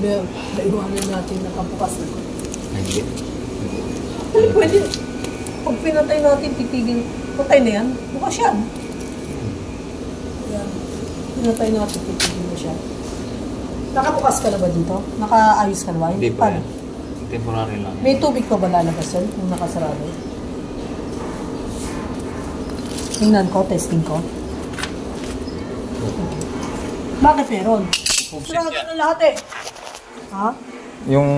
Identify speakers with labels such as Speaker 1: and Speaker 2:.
Speaker 1: Naiwanan natin nakabukas na.
Speaker 2: Hindi.
Speaker 1: Pwede. Pag pinatay natin, titigil. Patay na yan. Bukas yan. Yan. Pinatay natin, titigil na siya. Nakabukas ka na ba dito? Nakaayos ka na ba?
Speaker 2: Hindi pa yan. Temporary lang.
Speaker 1: May tubig pa ba lalabas yun kung nakasarado? Tingnan ko, testing ko. Bakit meron? Sarado na lahat eh. Ha?
Speaker 2: Yung